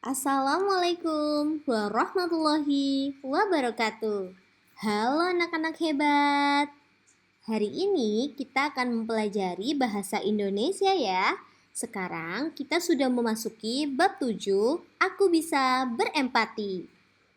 Assalamualaikum warahmatullahi wabarakatuh. Halo anak-anak hebat. Hari ini kita akan mempelajari bahasa Indonesia ya. Sekarang kita sudah memasuki bab 7, aku bisa berempati.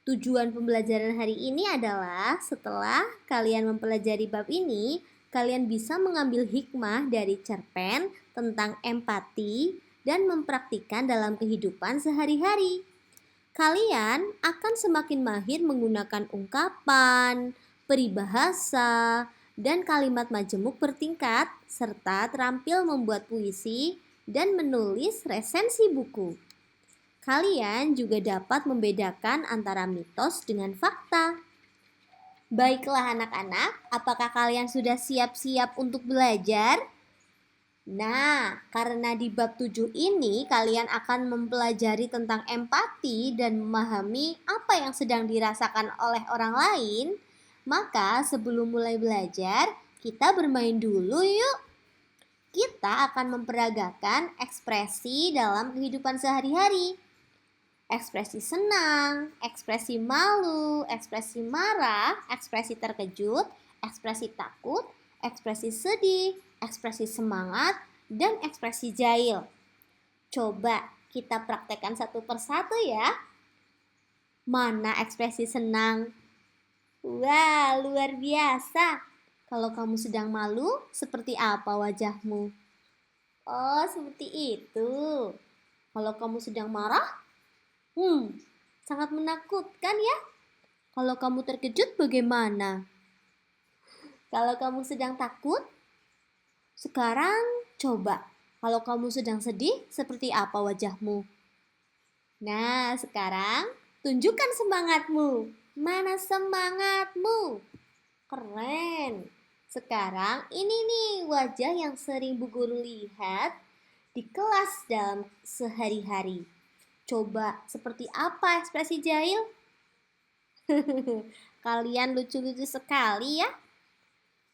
Tujuan pembelajaran hari ini adalah setelah kalian mempelajari bab ini, kalian bisa mengambil hikmah dari cerpen tentang empati dan mempraktikkan dalam kehidupan sehari-hari. Kalian akan semakin mahir menggunakan ungkapan, peribahasa, dan kalimat majemuk bertingkat, serta terampil membuat puisi dan menulis resensi buku. Kalian juga dapat membedakan antara mitos dengan fakta. Baiklah anak-anak, apakah kalian sudah siap-siap untuk belajar? Nah, karena di bab 7 ini kalian akan mempelajari tentang empati dan memahami apa yang sedang dirasakan oleh orang lain, maka sebelum mulai belajar, kita bermain dulu yuk. Kita akan memperagakan ekspresi dalam kehidupan sehari-hari. Ekspresi senang, ekspresi malu, ekspresi marah, ekspresi terkejut, ekspresi takut, ekspresi sedih, ekspresi semangat, dan ekspresi jahil. Coba kita praktekkan satu persatu ya. Mana ekspresi senang? Wah, luar biasa. Kalau kamu sedang malu, seperti apa wajahmu? Oh, seperti itu. Kalau kamu sedang marah, sangat menakutkan ya. Kalau kamu terkejut bagaimana? Kalau kamu sedang takut, sekarang coba. Kalau kamu sedang sedih, seperti apa wajahmu? Nah, sekarang tunjukkan semangatmu. Mana semangatmu? Keren. Sekarang ini nih wajah yang sering Bu Guru lihat di kelas dalam sehari-hari. Coba seperti apa ekspresi jahil? Kalian lucu-lucu sekali ya.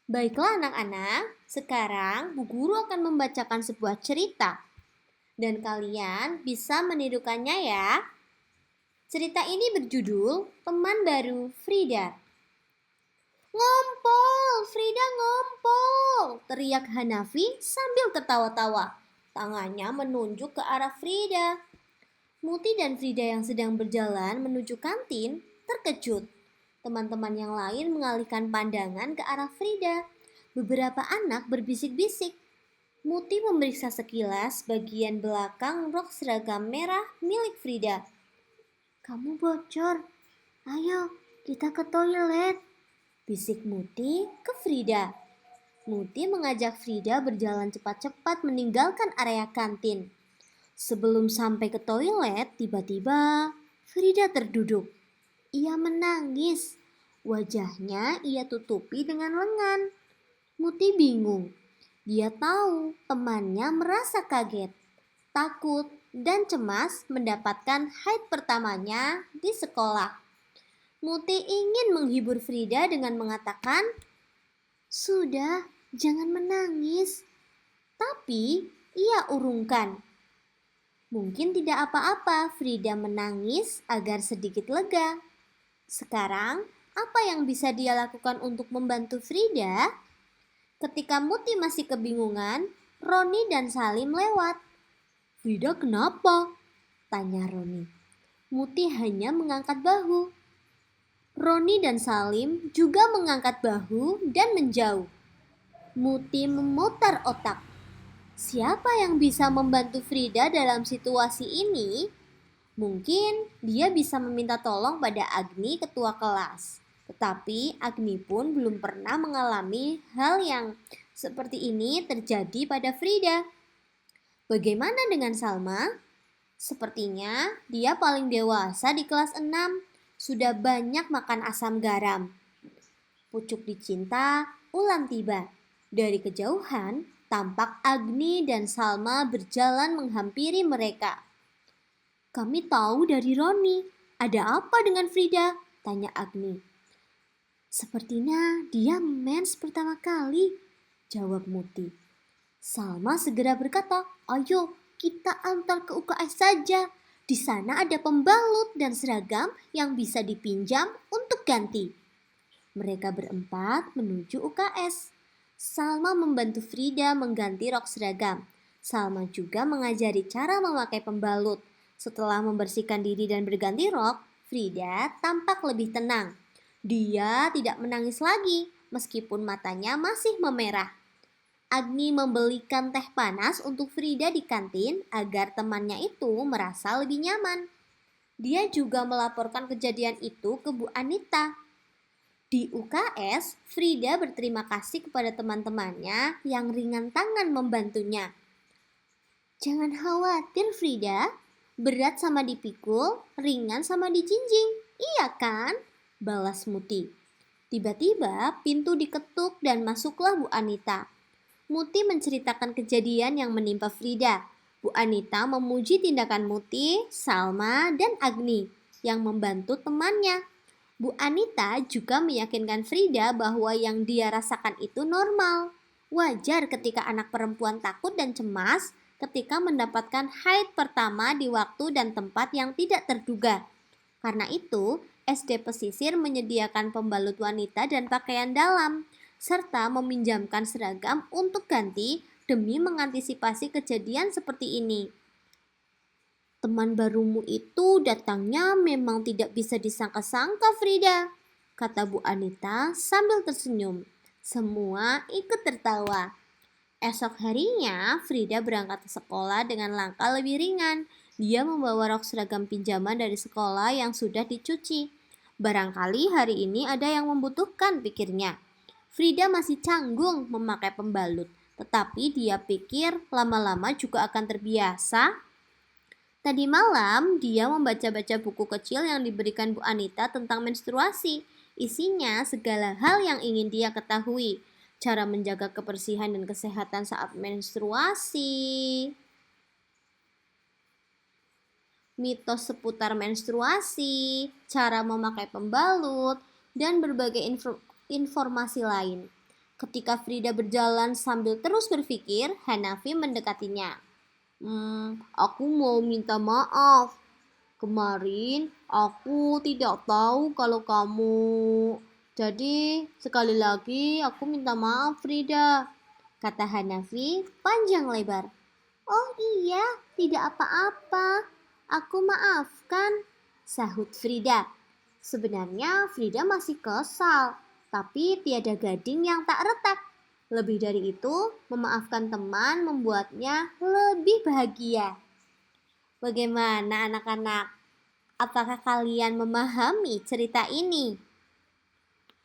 Baiklah anak-anak, sekarang Bu Guru akan membacakan sebuah cerita. Dan kalian bisa menirukannya ya. Cerita ini berjudul Teman Baru Frida. Ngompol, Frida ngompol, teriak Hanafi sambil tertawa-tawa. Tangannya menunjuk ke arah Frida. Muti dan Frida yang sedang berjalan menuju kantin terkejut. Teman-teman yang lain mengalihkan pandangan ke arah Frida. Beberapa anak berbisik-bisik. Muti memeriksa sekilas bagian belakang rok seragam merah milik Frida. Kamu bocor. Ayo, kita ke toilet, bisik Muti ke Frida. Muti mengajak Frida berjalan cepat-cepat meninggalkan area kantin. Sebelum sampai ke toilet, tiba-tiba Frida terduduk. Ia menangis. Wajahnya ia tutupi dengan lengan. Muti bingung. Dia tahu temannya merasa kaget, takut, dan cemas mendapatkan haid pertamanya di sekolah. Muti ingin menghibur Frida dengan mengatakan, "Sudah, jangan menangis." Tapi ia urungkan. Mungkin tidak apa-apa Frida menangis agar sedikit lega. Sekarang, apa yang bisa dia lakukan untuk membantu Frida? Ketika Muti masih kebingungan, Roni dan Salim lewat. "Frida kenapa?" tanya Roni. Muti hanya mengangkat bahu. Roni dan Salim juga mengangkat bahu dan menjauh. Muti memutar otak. Siapa yang bisa membantu Frida dalam situasi ini? Mungkin dia bisa meminta tolong pada Agni, ketua kelas. Tetapi Agni pun belum pernah mengalami hal yang seperti ini terjadi pada Frida. Bagaimana dengan Salma? Sepertinya dia paling dewasa di kelas 6. Sudah banyak makan asam garam. Pucuk dicinta, ulang tiba. Dari kejauhan, tampak Agni dan Salma berjalan menghampiri mereka. "Kami tahu dari Roni. Ada apa dengan Frida?" tanya Agni. "Sepertinya dia mens pertama kali," jawab Muti. Salma segera berkata, "Ayo kita antar ke UKS saja. Di sana ada pembalut dan seragam yang bisa dipinjam untuk ganti. Mereka berempat menuju UKS. Salma membantu Frida mengganti rok seragam. Salma juga mengajari cara memakai pembalut. Setelah membersihkan diri dan berganti rok, Frida tampak lebih tenang. Dia tidak menangis lagi, meskipun matanya masih memerah. Agni membelikan teh panas untuk Frida di kantin agar temannya itu merasa lebih nyaman. Dia juga melaporkan kejadian itu ke Bu Anita. Di UKS, Frida berterima kasih kepada teman-temannya yang ringan tangan membantunya. Jangan khawatir Frida, berat sama dipikul, ringan sama dijinjing. Iya kan? Balas Muti. Tiba-tiba pintu diketuk dan masuklah Bu Anita. Muti menceritakan kejadian yang menimpa Frida. Bu Anita memuji tindakan Muti, Salma, dan Agni yang membantu temannya. Bu Anita juga meyakinkan Frida bahwa yang dia rasakan itu normal. Wajar ketika anak perempuan takut dan cemas ketika mendapatkan haid pertama di waktu dan tempat yang tidak terduga. Karena itu, SD Pesisir menyediakan pembalut wanita dan pakaian dalam, serta meminjamkan seragam untuk ganti demi mengantisipasi kejadian seperti ini. Teman barumu itu datangnya memang tidak bisa disangka-sangka, Frida, kata Bu Anita sambil tersenyum. Semua ikut tertawa. Esok harinya, Frida berangkat ke sekolah dengan langkah lebih ringan. Dia membawa rok seragam pinjaman dari sekolah yang sudah dicuci. Barangkali hari ini ada yang membutuhkan, pikirnya. Frida masih canggung memakai pembalut, tetapi dia pikir lama-lama juga akan terbiasa. Tadi malam, dia membaca-baca buku kecil yang diberikan Bu Anita tentang menstruasi. Isinya segala hal yang ingin dia ketahui. Cara menjaga kebersihan dan kesehatan saat menstruasi, mitos seputar menstruasi, cara memakai pembalut, dan berbagai informasi lain. Ketika Frida berjalan sambil terus berpikir, Hanafi mendekatinya. Aku mau minta maaf. Kemarin aku tidak tahu kalau kamu. Jadi sekali lagi aku minta maaf Frida, kata Hanafi panjang lebar. Oh iya, tidak apa-apa. Aku maafkan, sahut Frida. Sebenarnya Frida masih kesal, tapi tiada gading yang tak retak. Lebih dari itu, memaafkan teman membuatnya lebih bahagia. Bagaimana anak-anak? Apakah kalian memahami cerita ini?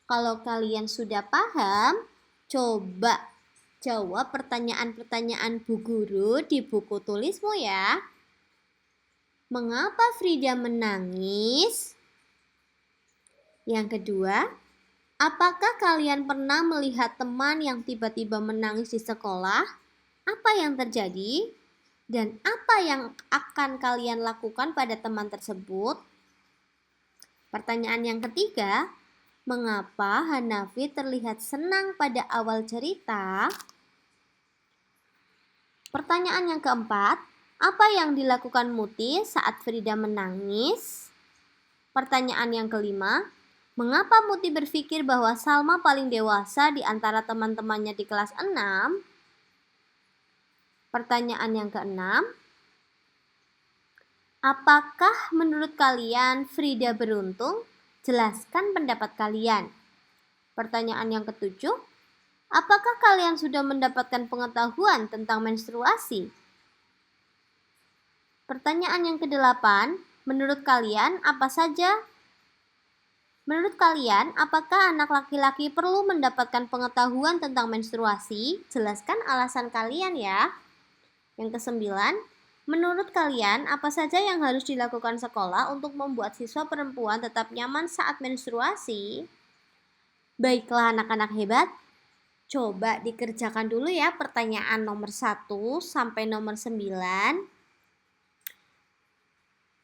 Kalau kalian sudah paham, coba jawab pertanyaan-pertanyaan Bu Guru di buku tulismu ya. Mengapa Frida menangis? Yang kedua, apakah kalian pernah melihat teman yang tiba-tiba menangis di sekolah? Apa yang terjadi? Dan apa yang akan kalian lakukan pada teman tersebut? Pertanyaan yang ketiga, mengapa Hanafi terlihat senang pada awal cerita? Pertanyaan yang keempat, apa yang dilakukan Muti saat Frida menangis? Pertanyaan yang kelima, mengapa Muti berpikir bahwa Salma paling dewasa di antara teman-temannya di kelas 6? Pertanyaan yang keenam, apakah menurut kalian Frida beruntung? Jelaskan pendapat kalian. Pertanyaan yang ketujuh, apakah kalian sudah mendapatkan pengetahuan tentang menstruasi? Pertanyaan yang kedelapan, menurut kalian apakah anak laki-laki perlu mendapatkan pengetahuan tentang menstruasi? Jelaskan alasan kalian ya. Yang kesembilan, menurut kalian apa saja yang harus dilakukan sekolah untuk membuat siswa perempuan tetap nyaman saat menstruasi? Baiklah anak-anak hebat, coba dikerjakan dulu ya pertanyaan nomor 1 sampai nomor 9.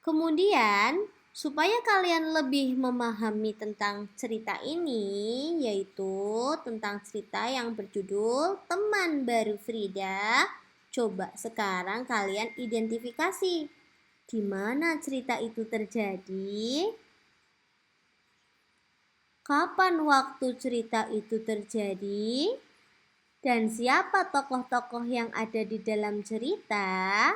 Kemudian, supaya kalian lebih memahami tentang cerita ini, yaitu tentang cerita yang berjudul Teman Baru Frida, coba sekarang kalian identifikasi. Di mana cerita itu terjadi? Kapan waktu cerita itu terjadi? Dan siapa tokoh-tokoh yang ada di dalam cerita?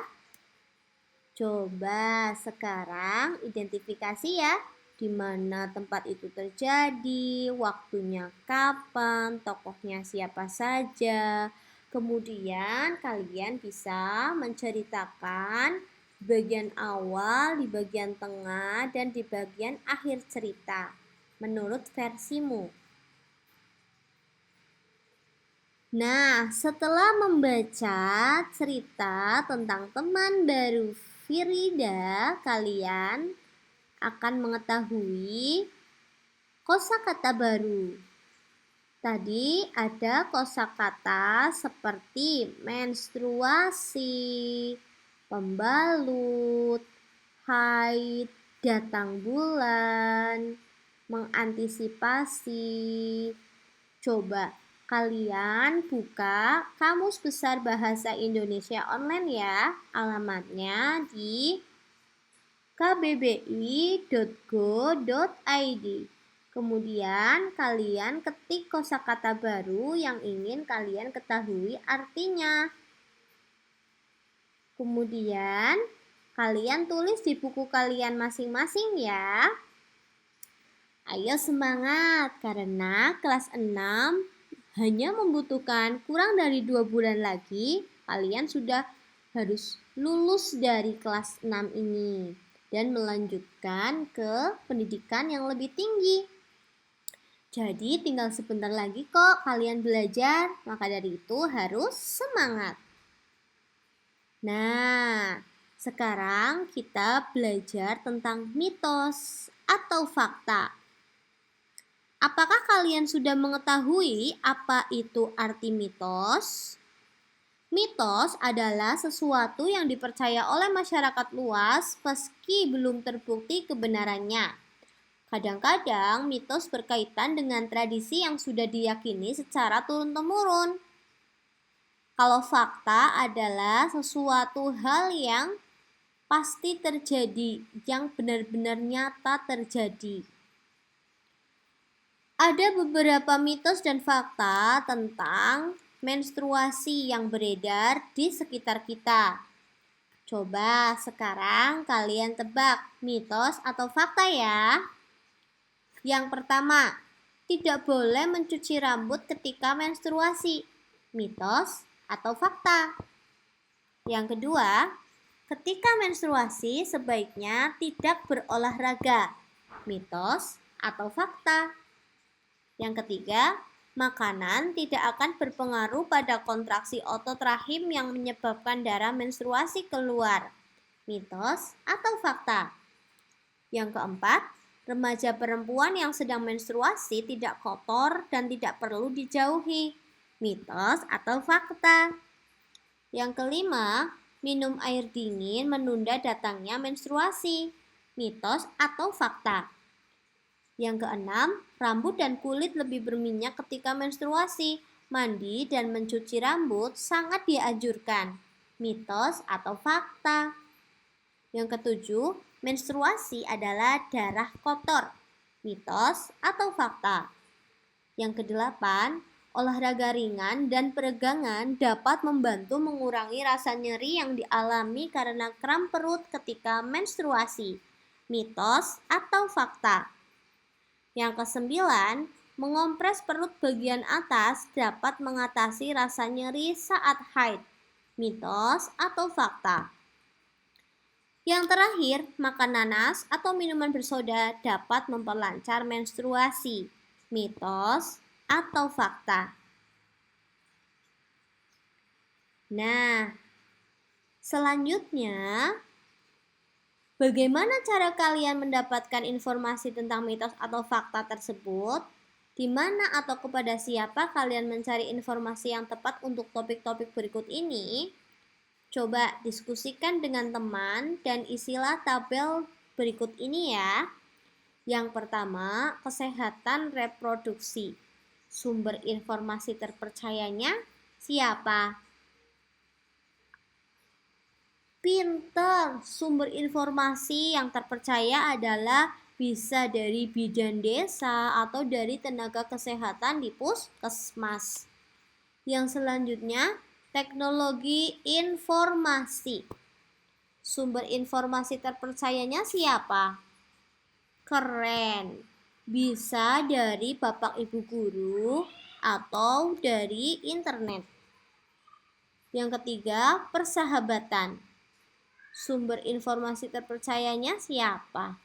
Coba sekarang identifikasi ya, di mana tempat itu terjadi, waktunya kapan, tokohnya siapa saja. Kemudian kalian bisa menceritakan di bagian awal, di bagian tengah, dan di bagian akhir cerita menurut versimu. Nah, setelah membaca cerita tentang teman baru Firida, kalian akan mengetahui kosakata baru. Tadi ada kosakata seperti menstruasi, pembalut, haid, datang bulan, mengantisipasi. Coba kalian buka Kamus Besar Bahasa Indonesia online ya. Alamatnya di kbbi.go.id. Kemudian kalian ketik kosakata baru yang ingin kalian ketahui artinya. Kemudian kalian tulis di buku kalian masing-masing ya. Ayo semangat, karena kelas 6 hanya membutuhkan kurang dari 2 bulan lagi, kalian sudah harus lulus dari kelas 6 ini dan melanjutkan ke pendidikan yang lebih tinggi. Jadi tinggal sebentar lagi kok kalian belajar, maka dari itu harus semangat. Nah, sekarang kita belajar tentang mitos atau fakta. Apakah kalian sudah mengetahui apa itu arti mitos? Mitos adalah sesuatu yang dipercaya oleh masyarakat luas meski belum terbukti kebenarannya. Kadang-kadang mitos berkaitan dengan tradisi yang sudah diyakini secara turun-temurun. Kalau fakta adalah sesuatu hal yang pasti terjadi, yang benar-benar nyata terjadi. Ada beberapa mitos dan fakta tentang menstruasi yang beredar di sekitar kita. Coba sekarang kalian tebak mitos atau fakta ya. Yang pertama, tidak boleh mencuci rambut ketika menstruasi. Mitos atau fakta? Yang kedua, ketika menstruasi sebaiknya tidak berolahraga. Mitos atau fakta? Yang ketiga, makanan tidak akan berpengaruh pada kontraksi otot rahim yang menyebabkan darah menstruasi keluar. Mitos atau fakta? Yang keempat, remaja perempuan yang sedang menstruasi tidak kotor dan tidak perlu dijauhi. Mitos atau fakta? Yang kelima, minum air dingin menunda datangnya menstruasi. Mitos atau fakta? Yang keenam, rambut dan kulit lebih berminyak ketika menstruasi. Mandi dan mencuci rambut sangat dianjurkan. Mitos atau fakta? Yang ketujuh, menstruasi adalah darah kotor. Mitos atau fakta? Yang kedelapan, olahraga ringan dan peregangan dapat membantu mengurangi rasa nyeri yang dialami karena kram perut ketika menstruasi. Mitos atau fakta? Yang kesembilan, mengompres perut bagian atas dapat mengatasi rasa nyeri saat haid. Mitos atau fakta? Yang terakhir, makan nanas atau minuman bersoda dapat memperlancar menstruasi. Mitos atau fakta? Nah, selanjutnya, bagaimana cara kalian mendapatkan informasi tentang mitos atau fakta tersebut? Di mana atau kepada siapa kalian mencari informasi yang tepat untuk topik-topik berikut ini? Coba diskusikan dengan teman dan isilah tabel berikut ini ya. Yang pertama, kesehatan reproduksi. Sumber informasi terpercayanya siapa? Pinter, sumber informasi yang terpercaya adalah bisa dari bidan desa atau dari tenaga kesehatan di puskesmas. Yang selanjutnya, teknologi informasi. Sumber informasi terpercayanya siapa? Keren. Bisa dari bapak ibu guru atau dari internet. Yang ketiga, persahabatan. Sumber informasi terpercayanya siapa?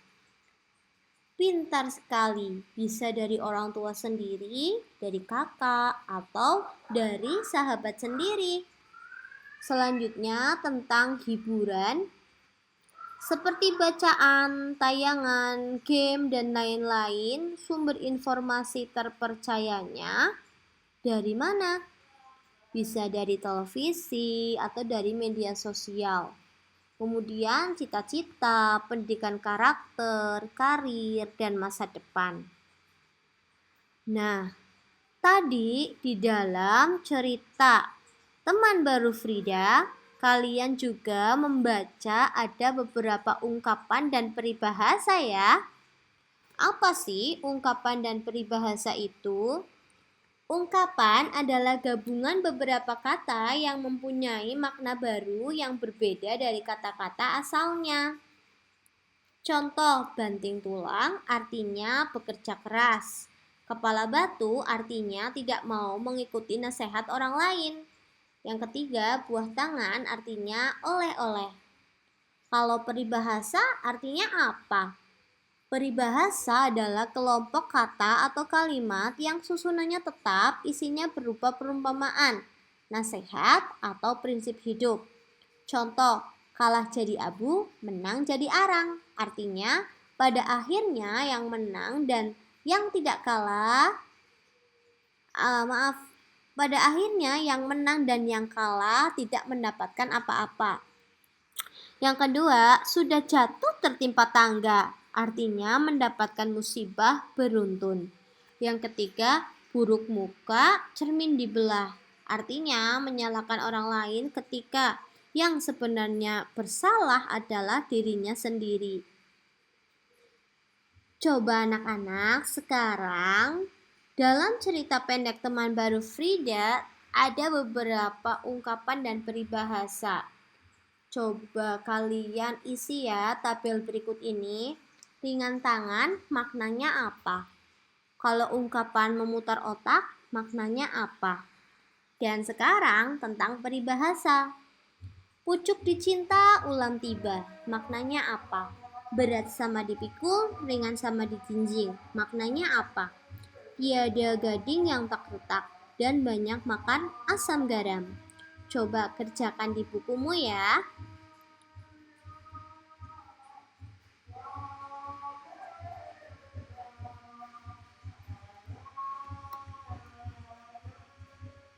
Pintar sekali, bisa dari orang tua sendiri, dari kakak, atau dari sahabat sendiri. Selanjutnya tentang hiburan, seperti bacaan, tayangan, game, dan lain-lain. Sumber informasi terpercayanya dari mana? Bisa dari televisi atau dari media sosial. Kemudian cita-cita, pendidikan karakter, karir, dan masa depan. Nah, tadi di dalam cerita Teman Baru Frida, kalian juga membaca ada beberapa ungkapan dan peribahasa ya. Apa sih ungkapan dan peribahasa itu? Ungkapan adalah gabungan beberapa kata yang mempunyai makna baru yang berbeda dari kata-kata asalnya. Contoh, banting tulang artinya bekerja keras. Kepala batu artinya tidak mau mengikuti nasihat orang lain. Yang ketiga, buah tangan artinya oleh-oleh. Kalau peribahasa artinya apa? Peribahasa adalah kelompok kata atau kalimat yang susunannya tetap, isinya berupa perumpamaan, nasihat, atau prinsip hidup. Contoh, kalah jadi abu, menang jadi arang. Artinya, pada akhirnya yang menang dan yang tidak kalah, pada akhirnya yang menang dan yang kalah tidak mendapatkan apa-apa. Yang kedua, sudah jatuh tertimpa tangga, artinya mendapatkan musibah beruntun. Yang ketiga, buruk muka, cermin dibelah, artinya menyalahkan orang lain ketika yang sebenarnya bersalah adalah dirinya sendiri. Coba anak-anak, sekarang dalam cerita pendek Teman Baru Frida ada beberapa ungkapan dan peribahasa. Coba kalian isi ya tabel berikut ini. Ringan tangan maknanya apa? Kalau ungkapan memutar otak maknanya apa? Dan sekarang tentang peribahasa. Pucuk dicinta ulam tiba, maknanya apa? Berat sama dipikul, ringan sama dijinjing, maknanya apa? Tiada gading yang tak retak dan banyak makan asam garam. Coba kerjakan di bukumu ya.